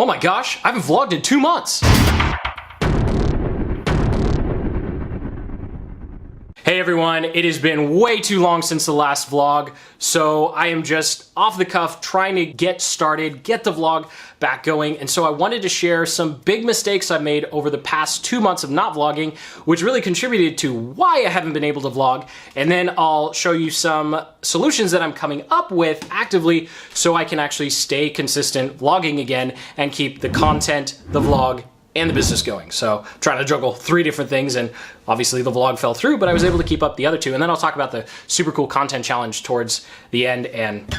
Oh my gosh, I haven't vlogged in 2 months. Hey everyone, it has been way too long since the last vlog, so I am just off the cuff trying to get started, get the vlog back going, and so I wanted to share some big mistakes I've made over the past 2 months of not vlogging, which really contributed to why I haven't been able to vlog, and then I'll show you some solutions that I'm coming up with actively so I can actually stay consistent vlogging again and keep the content, the vlog, and the business going. So I'm trying to juggle 3 different things, and obviously the vlog fell through, but I was able to keep up the other 2. And then I'll talk about the super cool content challenge towards the end and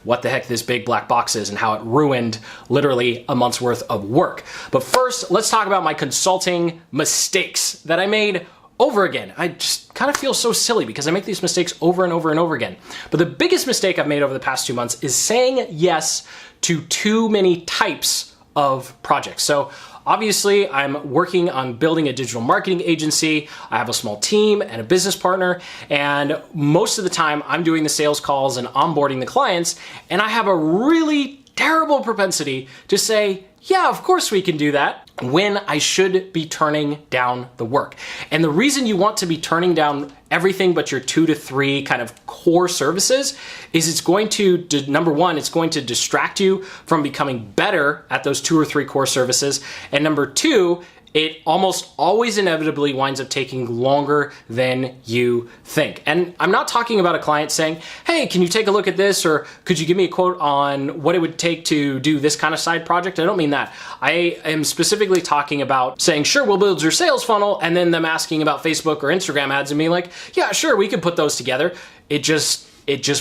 what the heck this big black box is and how it ruined literally a month's worth of work. But first, let's talk about my consulting mistakes that I made over again. I just kind of feel so silly because I make these mistakes over and over and over again. But the biggest mistake I've made over the past 2 months is saying yes to too many types of projects. So obviously, I'm working on building a digital marketing agency. I have a small team and a business partner, and most of the time I'm doing the sales calls and onboarding the clients, and I have a really terrible propensity to say, yeah, of course we can do that, when I should be turning down the work. And the reason you want to be turning down everything but your 2 to 3 kind of core services is it's going to, number one, it's going to distract you from becoming better at those 2 or 3 core services. And number 2, it almost always inevitably winds up taking longer than you think. And I'm not talking about a client saying, hey, can you take a look at this? Or could you give me a quote on what it would take to do this kind of side project? I don't mean that. I am specifically talking about saying, sure, we'll build your sales funnel, and then them asking about Facebook or Instagram ads and being like, yeah, sure, we can put those together. It just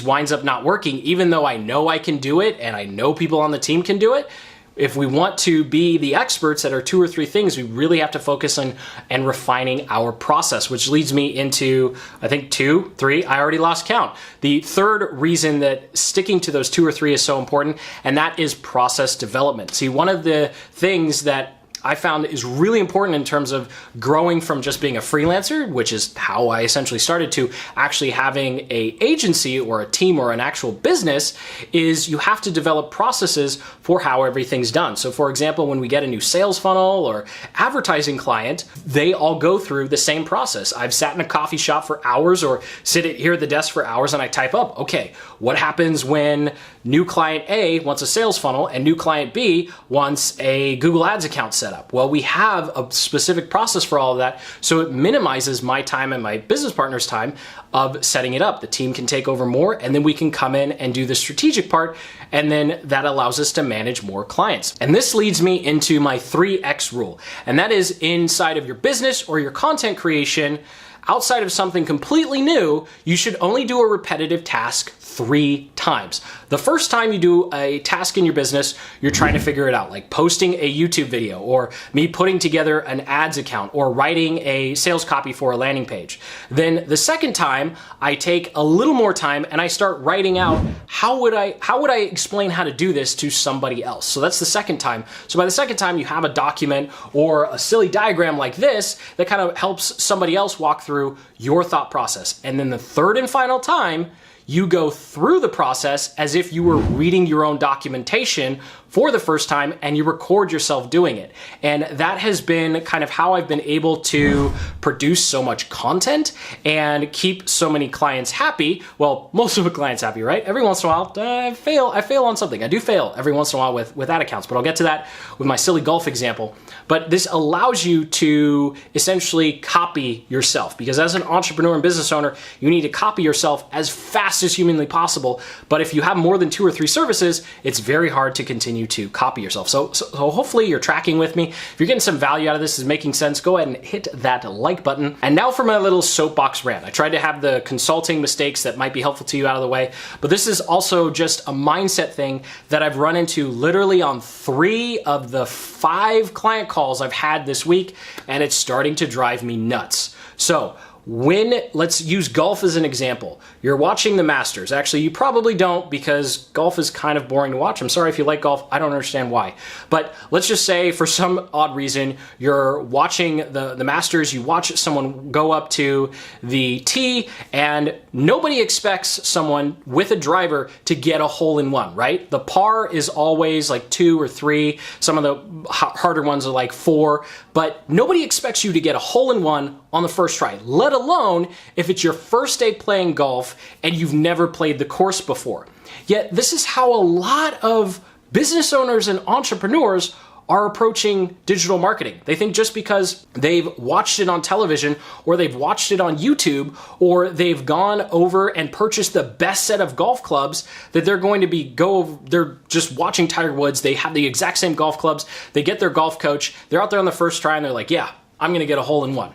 winds up not working, even though I know I can do it and I know people on the team can do it. If we want to be the experts at our 2 or 3 things, we really have to focus on and refining our process, which leads me into, I think 2, 3, I already lost count. The third reason that sticking to those 2 or 3 is so important, and that is process development. See, one of the things that I found is really important in terms of growing from just being a freelancer, which is how I essentially started, to actually having an agency or a team or an actual business, is you have to develop processes for how everything's done. So for example, when we get a new sales funnel or advertising client, they all go through the same process. I've sat in a coffee shop for hours or sit here at the desk for hours and I type up, okay, what happens when new client A wants a sales funnel and new client B wants a Google Ads account set up? Well, we have a specific process for all of that, so it minimizes my time and my business partner's time of setting it up. The team can take over more, and then we can come in and do the strategic part, and then that allows us to manage more clients. And this leads me into my 3X rule, and that is inside of your business or your content creation, outside of something completely new, you should only do a repetitive task 3 times. The first time you do a task in your business, you're trying to figure it out, like posting a YouTube video, or me putting together an ads account, or writing a sales copy for a landing page. Then the second time, I take a little more time and I start writing out how would I explain how to do this to somebody else. So that's the second time. So by the second time, you have a document or a silly diagram like this that kind of helps somebody else walk through your thought process. And then the third and final time, you go through the process as if you were reading your own documentation for the first time, and you record yourself doing it. And that has been kind of how I've been able to produce so much content and keep so many clients happy. Well, most of the clients happy, right? Every once in a while, I fail on something. I do fail every once in a while with ad accounts, but I'll get to that with my silly golf example. But this allows you to essentially copy yourself, because as an entrepreneur and business owner, you need to copy yourself as fast as humanly possible. But if you have more than 2 or 3 services, it's very hard to continue to copy yourself. So hopefully you're tracking with me. If you're getting some value out of this, is making sense, go ahead and hit that like button. And now for my little soapbox rant. I tried to have the consulting mistakes that might be helpful to you out of the way, but this is also just a mindset thing that I've run into literally on 3 of the 5 client calls I've had this week, and it's starting to drive me nuts. So let's use golf as an example. You're watching the Masters. Actually, you probably don't, because golf is kind of boring to watch. I'm sorry if you like golf. I don't understand why. But let's just say for some odd reason, you're watching the Masters. You watch someone go up to the tee, and nobody expects someone with a driver to get a hole-in-one, right? The par is always like 2 or 3. Some of the harder ones are like 4. But nobody expects you to get a hole-in-one on the first try, let alone if it's your first day playing golf and you've never played the course before. Yet this is how a lot of business owners and entrepreneurs are approaching digital marketing. They think just because they've watched it on television, or they've watched it on YouTube, or they've gone over and purchased the best set of golf clubs, that they're going to they're just watching Tiger Woods. They have the exact same golf clubs. They get their golf coach. They're out there on the first try and they're like, yeah, I'm going to get a hole-in-one.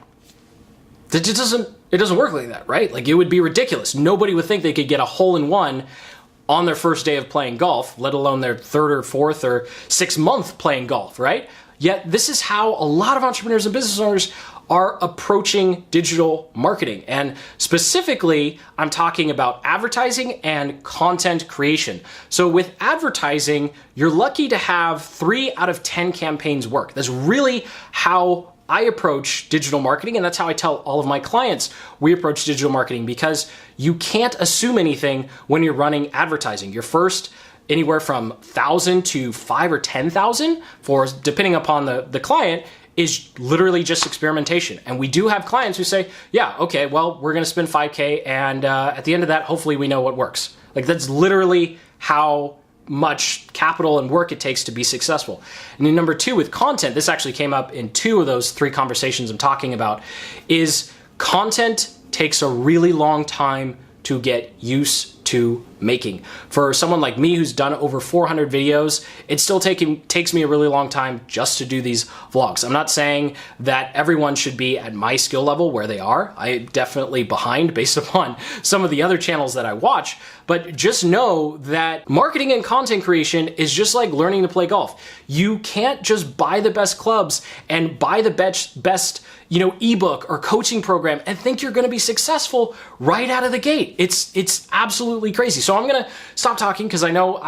It doesn't work like that, right? Like, it would be ridiculous. Nobody would think they could get a hole-in-one on their first day of playing golf, let alone their 3rd or 4th or 6th month playing golf, right? Yet this is how a lot of entrepreneurs and business owners are approaching digital marketing. And specifically, I'm talking about advertising and content creation. So with advertising, you're lucky to have 3 out of 10 campaigns work. That's really how I approach digital marketing, and that's how I tell all of my clients we approach digital marketing, because you can't assume anything when you're running advertising. Your first anywhere from 1,000 to 5 or 10,000, for depending upon the client, is literally just experimentation. And we do have clients who say, yeah, okay, well, we're gonna spend 5K, and at the end of that, hopefully we know what works. Like, that's literally how much capital and work it takes to be successful. And then number 2, with content, this actually came up in 2 of those 3 conversations I'm talking about, is content takes a really long time to get used to making. For someone like me who's done over 400 videos, it still takes me a really long time just to do these vlogs. I'm not saying that everyone should be at my skill level where they are. I'm definitely behind based upon some of the other channels that I watch, but just know that marketing and content creation is just like learning to play golf. You can't just buy the best clubs and buy the best ebook or coaching program and think you're going to be successful right out of the gate. It's absolutely crazy. So I'm going to stop talking, because I know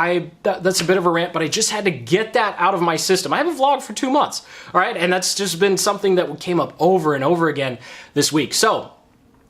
that's a bit of a rant, but I just had to get that out of my system. I haven't vlogged for 2 months, all right? And that's just been something that came up over and over again this week. So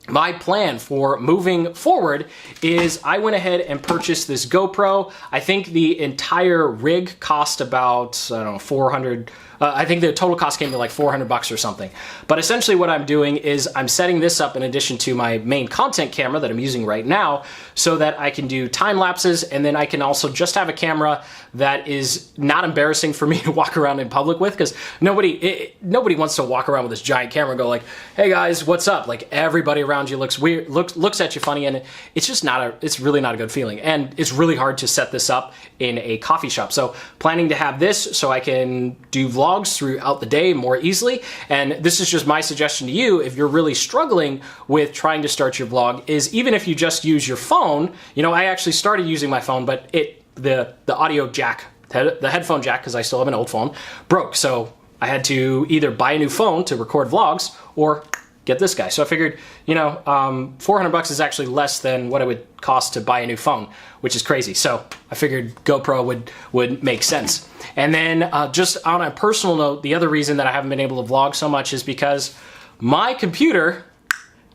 my plan for moving forward is I went ahead and purchased this GoPro. I think the entire rig cost about, I don't know, 400. I think the total cost came to like $400 or something. But essentially what I'm doing is I'm setting this up in addition to my main content camera that I'm using right now, so that I can do time lapses, and then I can also just have a camera that is not embarrassing for me to walk around in public with, because nobody wants to walk around with this giant camera and go like, hey guys, what's up? Like, everybody around you looks weird, looks at you funny, and it's really not a good feeling. And it's really hard to set this up in a coffee shop. So planning to have this so I can do vlogs throughout the day more easily. And this is just my suggestion to you, if you're really struggling with trying to start your vlog, is even if you just use your phone. I actually started using my phone, but the audio jack, the headphone jack, because I still have an old phone, broke. So I had to either buy a new phone to record vlogs or get this guy. So I figured, $400 is actually less than what it would cost to buy a new phone, which is crazy. So I figured GoPro would make sense. And then just on a personal note, the other reason that I haven't been able to vlog so much is because my computer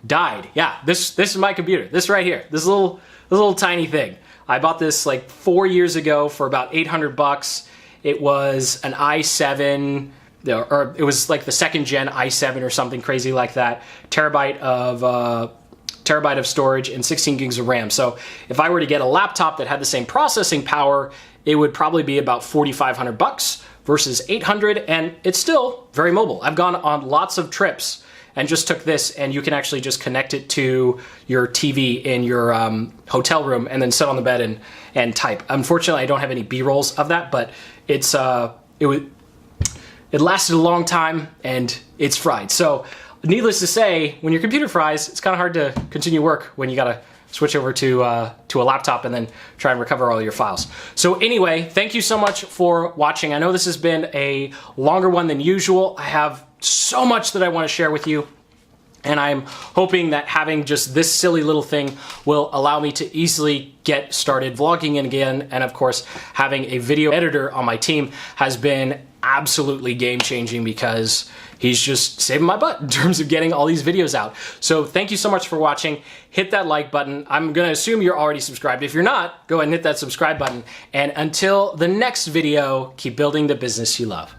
died. Yeah, this is my computer. This right here. This little tiny thing. I bought this like 4 years ago for about $800. It was an i7, or it was like the 2nd gen i7 or something crazy like that. Terabyte of storage and 16 gigs of RAM. So if I were to get a laptop that had the same processing power, it would probably be about $4,500 versus $800, and it's still very mobile. I've gone on lots of trips and just took this, and you can actually just connect it to your TV in your hotel room and then sit on the bed and type. Unfortunately, I don't have any B-rolls of that, but it lasted a long time and it's fried. So needless to say, when your computer fries, it's kind of hard to continue work when you gotta switch over to a laptop and then try and recover all your files. So anyway, thank you so much for watching. I know this has been a longer one than usual. I have so much that I want to share with you. And I'm hoping that having just this silly little thing will allow me to easily get started vlogging again. And of course, having a video editor on my team has been absolutely game-changing because he's just saving my butt in terms of getting all these videos out. So thank you so much for watching. Hit that like button. I'm gonna assume you're already subscribed. If you're not, go ahead and hit that subscribe button. And until the next video, keep building the business you love.